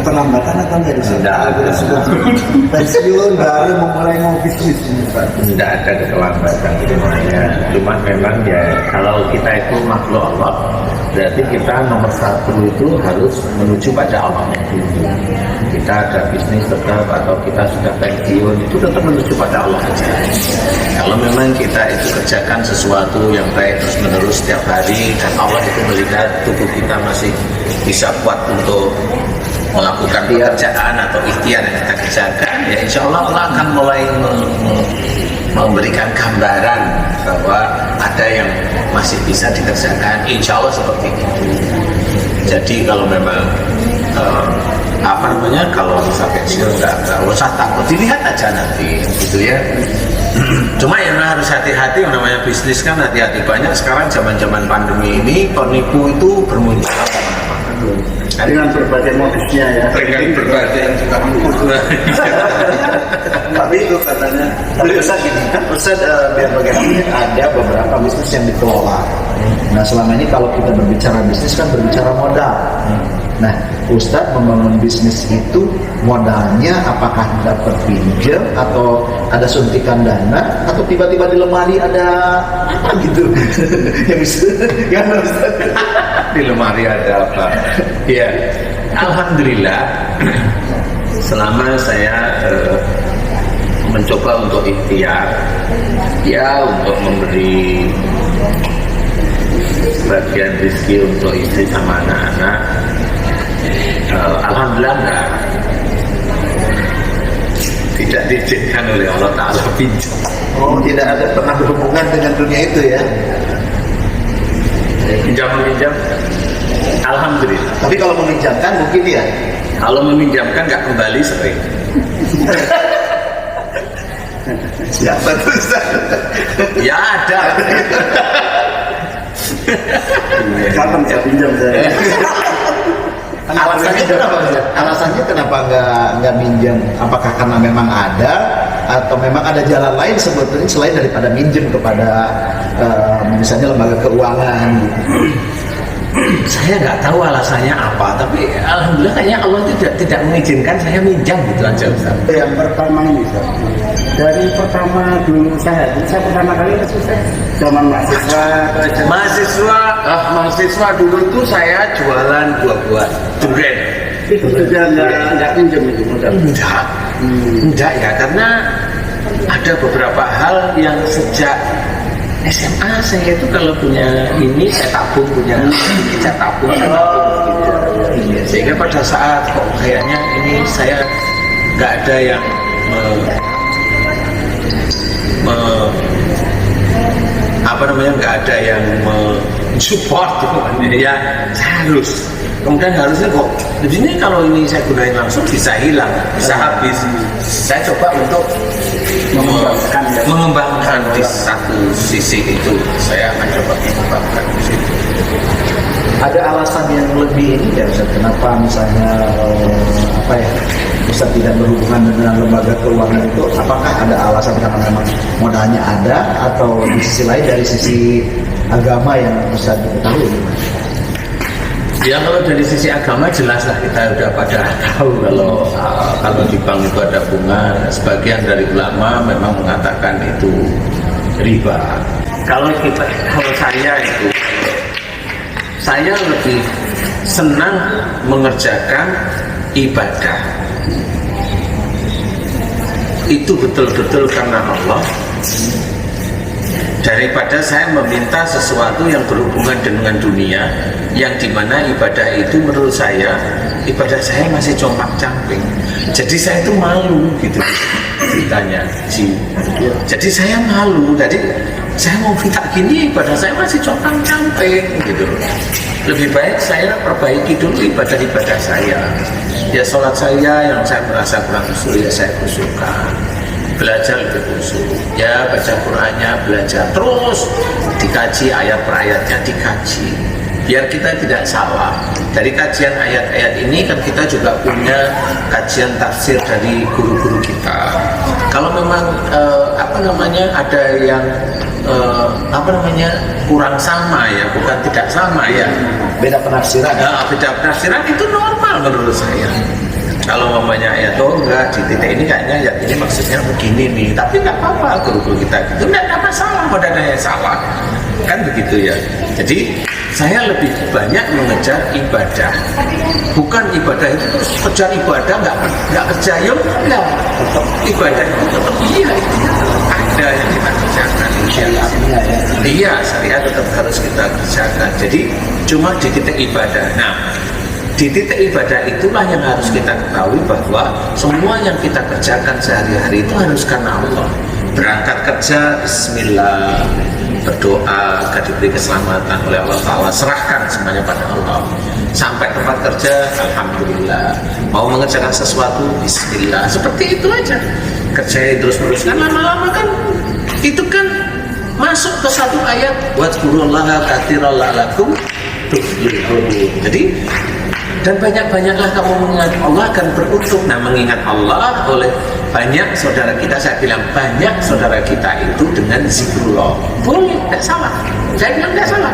keterlambatan atau enggak di sini? Tidak ada. Sudah pensiun baru memulai mau bisnis ini Pak. Tidak ada keterlambatan sebenarnya. Cuma memang ya kalau kita itu makhluk Allah, berarti kita nomor satu itu harus menuju pada Allahnya dulu. Kita ada bisnis tetap atau kita sudah pensiun itu tetap menuju pada Allah saja. Kalau memang kita itu kerjakan sesuatu yang baik terus menerus setiap hari dan Allah itu melihat tubuh kita masih bisa kuat untuk melakukan pekerjaan atau ikhtiar yang kita kerjakan, ya insya Allah Allah akan mulai memberikan gambaran bahwa ada yang masih bisa dikerjakan, insya Allah seperti itu. Jadi kalau memang kalau bisa pensiun nggak usah takut, dilihat aja nanti gitu ya. Cuma yang harus hati-hati, yang namanya bisnis kan hati-hati, banyak sekarang zaman pandemi ini penipu itu bermunculan Dengan berbagai modusnya ya. dengan berbagai Tapi itu katanya. Tapi Ustaz gini, kan Ustaz biar bagaimana ada beberapa bisnis yang dikelola. Nah selama ini kalau kita berbicara bisnis kan berbicara modal. Nah Ustaz membangun bisnis itu modalnya apakah dapat pinjam atau ada suntikan dana atau tiba-tiba di lemari ada apa gitu? Yang bisa kan Ustaz? Di lemari ada apa? Ya, alhamdulillah selama saya mencoba untuk ikhtiar, ya untuk memberi bagian rezeki untuk istri sama anak-anak, alhamdulillah tidak diizinkan oleh Allah Ta'ala pinjam. Oh, tidak ada pernah berhubungan dengan dunia itu ya? Pinjam-pinjam, alhamdulillah. Tapi kalau meminjamkan mungkin ya? Kalau meminjamkan nggak kembali sering. Siapa tuh Ustaz? Ya ada. Kapan saya pinjam saya? Alasannya kenapa? Alasannya kenapa nggak minjam? Apakah karena memang ada atau memang ada jalan lain sebetulnya selain daripada minjem kepada misalnya lembaga keuangan? Saya nggak tahu alasannya apa, tapi alhamdulillah kayaknya Allah tidak mengizinkan saya minjam gitu aja Ustaz. Yang pertama ini Ustaz, dari pertama dulu saya pertama kali Ustaz zaman mahasiswa dulu itu saya jualan buah-buah durian. itu sudah nggak pinjam itu modal. Enggak ya, karena ada beberapa hal yang sejak SMA saya itu kalau punya ini saya tabung, punya saya tabung gitu. Sehingga pada saat kok kayaknya ini saya nggak ada yang nggak ada yang mensupport ya saya harus. Kemudian harusnya kok di sini kalau ini saya gunain langsung bisa hilang, bisa habis. Saya coba untuk mengembangkan di satu sisi itu. Saya akan coba mengembangkan di situ. Ada alasan yang lebih ini ya Ustaz, kenapa misalnya Ustaz tidak berhubungan dengan lembaga keuangan itu? Apakah ada alasan karena memang modalnya ada atau di sisi lain dari sisi agama yang Ustaz ketahui? Ya kalau dari sisi agama jelas lah kita udah pada tahu kalau di bank itu ada bunga. Sebagian dari ulama memang mengatakan itu riba. Kalau saya lebih senang mengerjakan ibadah itu betul-betul karena Allah, daripada saya meminta sesuatu yang berhubungan dengan dunia, yang dimana ibadah itu menurut saya ibadah saya masih compang-camping. Jadi saya itu malu gitu ceritanya. Jadi saya malu, jadi saya mau minta gini ibadah saya masih compang-camping gitu. Lebih baik saya perbaiki dulu ibadah-ibadah saya. Ya sholat saya yang saya merasa kurang khusyuk ya saya khusyukkan. Belajar lebih khusyuk, ya baca Qur'annya belajar terus, dikaji ayat per ayatnya dikaji, biar kita tidak salah. Dari kajian ayat-ayat ini kan kita juga punya kajian tafsir dari guru-guru kita. Kalau memang ada yang kurang sama ya, bukan tidak sama ya, Beda penafsiran. beda penafsiran itu normal menurut saya. kalau mamanya ya toh enggak di titik ini kayaknya ya ini maksudnya begini nih, tapi nggak apa-apa guru-guru kita itu nggak ada masalah, mau ada yang salah kan begitu ya. Jadi saya lebih banyak mengejar ibadah, bukan ibadah itu terus kejar ibadah nggak kerja ya enggak, tetap ibadah itu tetap iya itu ada yang kita kerjakan iya syariat tetap harus kita kerjakan. Jadi cuma di titik ibadah. Nah di titik ibadah itulah yang harus kita ketahui bahwa semua yang kita kerjakan sehari-hari itu harus karena Allah. Berangkat kerja, bismillah, berdoa agar diberi keselamatan oleh Allah Ta'ala, serahkan semuanya pada Allah. Sampai tempat kerja, alhamdulillah. Mau mengerjakan sesuatu, bismillah. Seperti itu aja. Kerjain terus-terus kan lama-lama kan itu kan masuk ke satu ayat wadkurullaha katsiran la'allakum tuflihun. Jadi dan banyak-banyaklah kamu mengingat Allah akan beruntung. Nah mengingat Allah oleh banyak saudara kita, saya bilang banyak saudara kita itu dengan zikrullah. Boleh, tidak salah. Saya bilang tidak salah.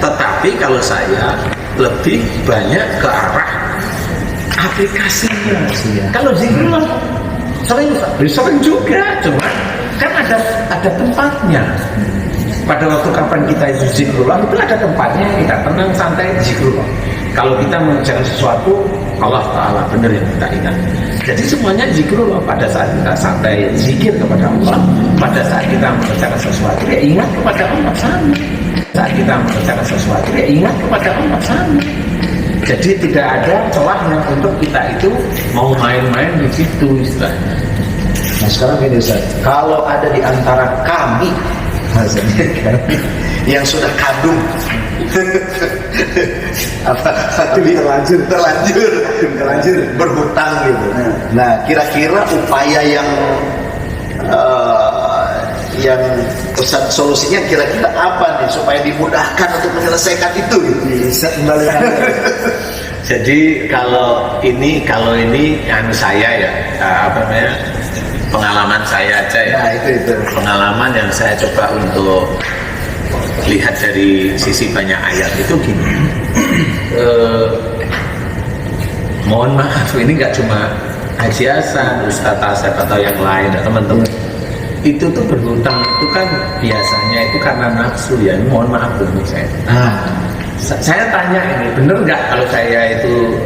Tetapi kalau saya lebih banyak ke arah aplikasinya. Kalau zikrullah sering juga, cuma kan ada tempatnya. Pada waktu kapan kita itu zikrullah itu ada tempatnya, kita tenang santai zikrullah. Kalau kita mengerjakan sesuatu, Allah Ta'ala benar yang kita ingat. Jadi semuanya zikrullah. Pada saat kita santai zikir kepada Allah, pada saat kita mengerjakan sesuatu, ya ingat kepada Allah sama. Saat kita mengerjakan sesuatu, ya ingat kepada Allah sama. Jadi tidak ada celah yang untuk kita itu mau main-main di situ istilahnya. Nah sekarang ini Ustaz, kalau ada di antara kami yang sudah kadung terlanjur berhutang gitu. Nah kira-kira upaya yang Ustaz solusinya kira-kira apa nih supaya dimudahkan untuk menyelesaikan itu? Bisa kembali. Jadi kalau ini saya ya apa namanya pengalaman saya aja ya. Nah, itu pengalaman yang saya coba untuk lihat dari sisi banyak ayat itu gini. Mohon maaf ini nggak cuma Haji Hasan, Ustaz Asep atau yang lain teman-teman. Itu tuh berhutang itu kan biasanya itu karena nafsu ya. Mohon maaf dulu saya. Saya tanya ini bener nggak kalau saya itu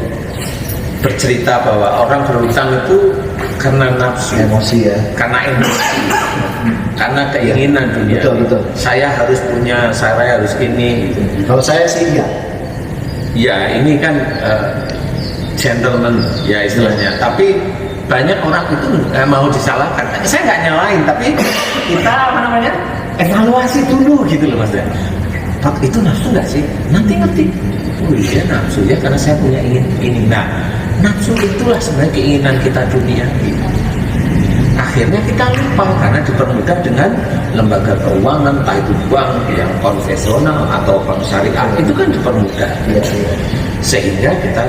bercerita bahwa orang berhutang itu karena nafsu, emosi ya, karena emosi, karena keinginan dunia. Betul. Saya harus punya, saya harus ini. Gitu. Kalau saya sih iya. Ya ini kan gentleman ya istilahnya. Tapi banyak orang itu mau disalahkan. Saya nggak nyalain, tapi kita apa namanya evaluasi dulu gitu loh Mas. Pak itu nafsu nggak sih? Nanti ngerti. Oh iya nafsu ya karena saya punya ini. Nah nafsu itulah sebenarnya keinginan kita dunia. Akhirnya kita lupa karena dipermudah dengan lembaga keuangan, entah itu bank yang konvensional atau bank syariah itu kan dipermudah. Sehingga kita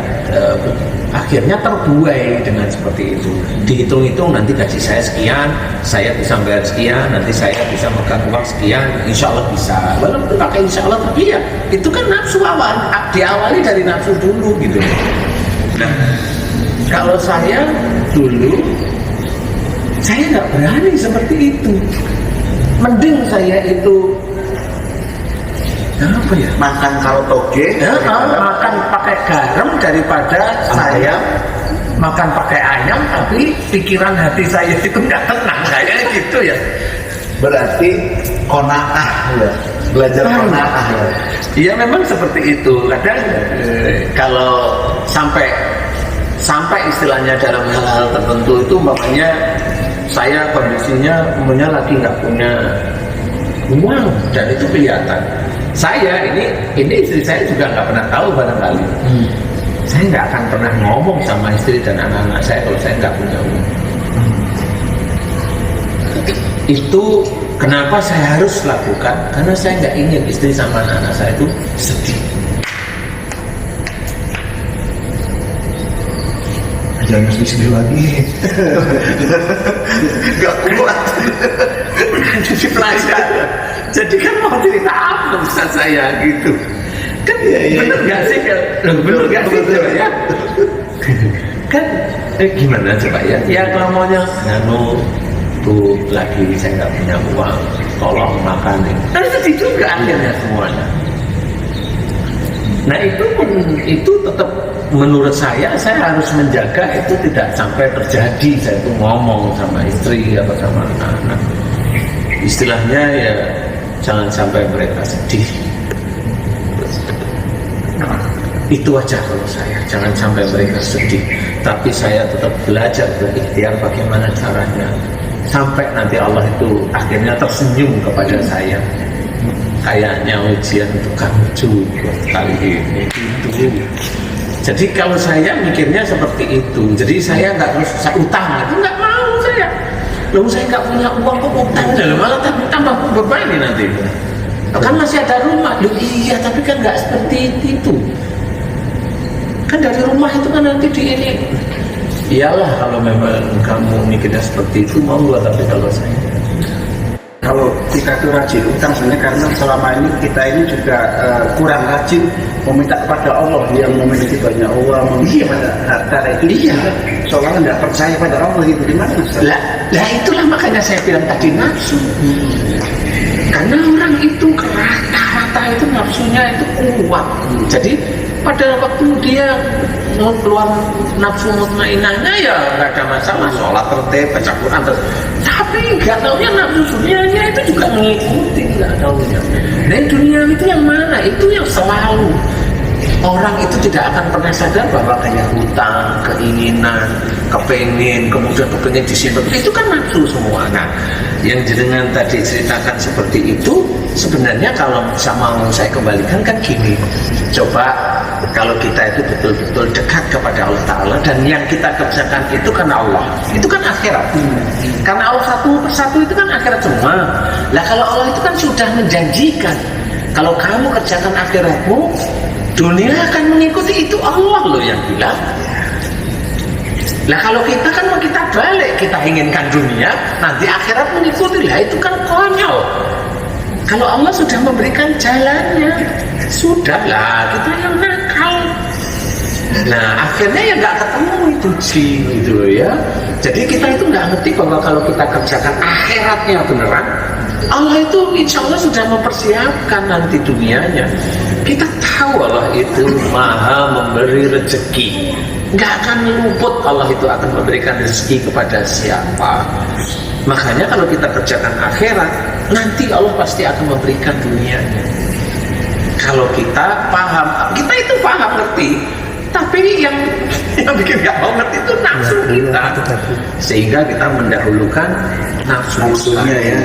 akhirnya terbuai dengan seperti itu. Dihitung-hitung nanti gaji saya sekian, saya bisa bayar sekian, nanti saya bisa megang uang sekian, insya Allah bisa. Walaupun pakai insya Allah, tapi ya itu kan nafsu awal, diawali dari nafsu dulu gitu. Nah, kalau saya dulu, saya nggak berani seperti itu. Mending saya itu apa ya? Makan kalau toge, makan pakai garam daripada saya makan pakai ayam, tapi pikiran hati saya itu nggak tenang kayak gitu ya. Berarti qanaah ya. Belajar qanaah ya. Iya memang seperti itu. Kadang kalau sampai istilahnya dalam hal-hal tertentu itu makanya saya kondisinya umumnya lagi nggak punya uang dan itu kelihatan. Saya ini istri saya juga nggak pernah tahu barangkali. Saya nggak akan pernah ngomong sama istri dan anak-anak saya kalau saya nggak punya uang. Itu kenapa saya harus lakukan? Karena saya nggak ingin istri sama anak-anak saya itu sedih. Jangan sedih lagi. Gak kuat. Jadi pelajar. Jadi kan mau cerita apa Ustaz saya gitu. Kan bener gak sih? Bener gak sih? Ya? kan gimana coba ya? Ya kalau maunya nganu tuh lagi saya nggak punya uang, tolong makan nih. Kan itu juga akhirnya semuanya. Nah itu tetap menurut saya harus menjaga itu tidak sampai terjadi. Saya itu ngomong sama istri atau sama anak-anak, istilahnya ya jangan sampai mereka sedih. Itu aja kalau saya, jangan sampai mereka sedih. Tapi saya tetap belajar berikhtiar bagaimana caranya sampai nanti Allah itu akhirnya tersenyum kepada saya. Kayaknya ujian untuk kamu juga kali ini itu. Jadi kalau saya mikirnya seperti itu, jadi saya nggak terus saya utang, itu nggak mau saya. Lalu saya nggak punya uang kok utang, malah tambah beban ini nanti. Kan masih ada rumah, loh iya tapi kan nggak seperti itu. Kan dari rumah itu kan nanti di ini. Iyalah kalau memang kamu mikirnya seperti itu mau nggak, tapi kalau saya. Kalau kita itu rajin utang sebenarnya karena selama ini kita ini juga kurang rajin meminta kepada Allah yang memiliki banyak uang, memiliki banyak harta itu. Iya. Soalnya nggak percaya pada Allah itu gimana? Lah itulah makanya saya bilang tadi nafsu. Karena orang itu rata-rata itu nafsunya itu kuat. Jadi pada waktu dia mau keluar nafsu mutmainahnya ya nggak ada masalah, sholat tertib, baca Quran terus. Tapi nggak taunya nafsu dunianya itu juga mengikuti, nggak taunya. Dan dunia itu yang mana? Itu yang selalu orang itu tidak akan pernah sadar bahwa kayak hutang, keinginan, kemudian kepengen disimpan, itu kan nafsu semua. Nah, yang jenengan tadi ceritakan seperti itu, sebenarnya kalau sama mau saya kembalikan kan gini, coba kalau kita itu betul-betul dekat kepada Allah Ta'ala dan yang kita kerjakan itu karena Allah, itu kan akhirat. Karena Allah satu persatu itu kan akhirat semua. Lah kalau Allah itu kan sudah menjanjikan, kalau kamu kerjakan akhiratmu, dunia akan mengikuti, itu Allah loh yang bilang. Lah kalau kita kan mau kita balik, kita inginkan dunia, nanti akhirat mengikuti, lah itu kan konyol. Kalau Allah sudah memberikan jalannya, sudahlah kita yang nakal. Nah akhirnya ya nggak ketemu itu gitu ya. Jadi kita itu nggak ngerti bahwa kalau kita kerjakan akhiratnya beneran, Allah itu insya Allah sudah mempersiapkan nanti dunianya. Kita tahu Allah itu maha memberi rezeki, nggak akan luput. Allah itu akan memberikan rezeki kepada siapa. Makanya kalau kita kerjakan akhirat, nanti Allah pasti akan memberikan dunianya. Kalau kita paham, kita itu paham ngerti, tapi yang bikin nggak mau ngerti itu nafsu kita, sehingga kita mendahulukan nafsunya ya.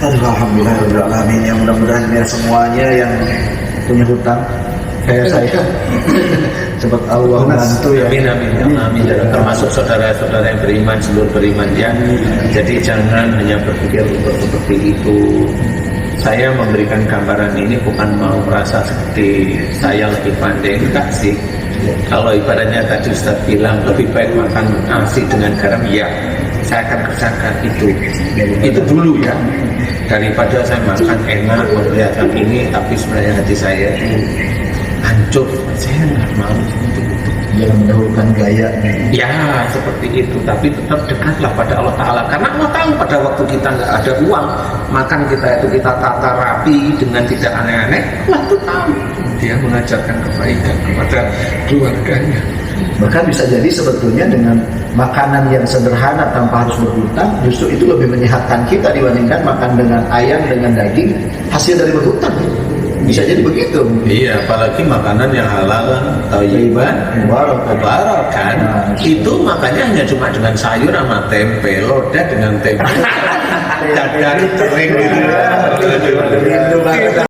Alhamdulillah, ya mudah-mudahan ya semuanya yang punya hutang kayak saya cepat Allah bantu ya. Amin. Termasuk saudara-saudara yang beriman, seluruh beriman ya. Jadi jangan hanya berpikir untuk seperti itu. Saya memberikan gambaran ini bukan mau merasa seperti saya lebih pandai, enggak sih. Kalau ibaratnya tadi Ustaz bilang lebih baik makan nasi dengan garam, ya saya akan kerjakan itu dulu ya, daripada saya makan enak melihat ini tapi sebenarnya hati saya itu hancur. Saya nggak mau untuk jangan mendahulukan gaya ya seperti itu, tapi tetap dekatlah pada Allah Ta'ala, karena Allah tahu pada waktu kita nggak ada uang makan, kita itu kita tata rapi dengan tidak aneh-aneh, Allah tuh tahu, dia mengajarkan kebaikan kepada keluarganya. Bahkan bisa jadi sebetulnya dengan makanan yang sederhana tanpa harus berhutang, justru itu lebih menyehatkan kita dibandingkan makan dengan ayam, dengan daging hasil dari berhutang. Bisa jadi begitu. Iya, apalagi makanan yang halal, thayyiban, mubarakan. Itu makanya hanya cuma dengan sayur sama tempe, loda dengan tempe, dadar kering gitu.